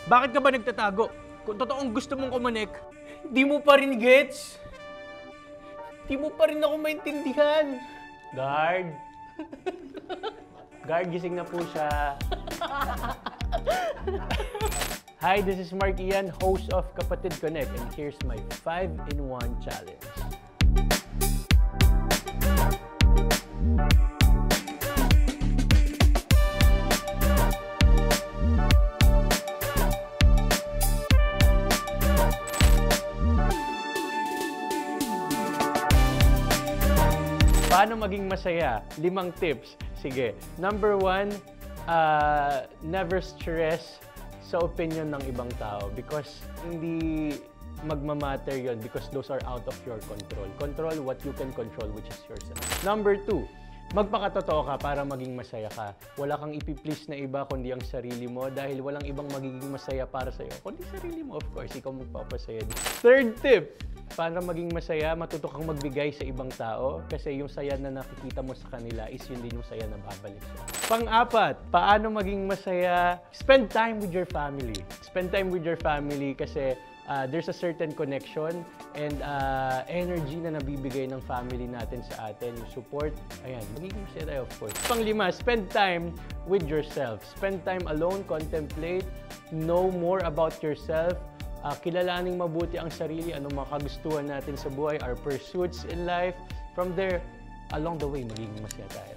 Bakit ka ba nagtatago? Kung totoong gusto mong kumonek, di mo pa rin gets. Di mo pa rin ako maintindihan. Guard. Guard, gising na po siya. Hi, this is Mark Ian, host of Kapatid Connect, and here's my 5-in-1 challenge. Paano maging masaya? 5 tips. Sige. Number 1, never stress sa opinion ng ibang tao because hindi magmamatter yon because those are out of your control. Control what you can control, which is yourself. Number 2, magpakatotoo ka para maging masaya ka. Wala kang ipiplease na iba kundi ang sarili mo dahil walang ibang magiging masaya para sa'yo. Kundi sarili mo, of course, ikaw magpapasaya. Third tip, para maging masaya, matuto kang magbigay sa ibang tao kasi yung saya na nakikita mo sa kanila is yun din yung saya na babalik sa'yo. Pang-4, paano maging masaya? Spend time with your family. Spend time with your family kasi there's a certain connection and energy na nabibigay ng family natin sa atin. Yung support, ayan, magiging masaya tayo, of course. Pang-5, spend time with yourself. Spend time alone, contemplate, know more about yourself, kilalaning mabuti ang sarili, anong mga kagustuhan natin sa buhay, our pursuits in life. From there, along the way, magiging masaya tayo.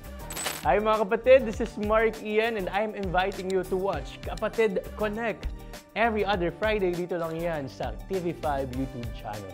Hi mga kapatid, this is Mark Ian and I'm inviting you to watch Kapatid Connect every other Friday dito lang yan sa TV5 YouTube channel.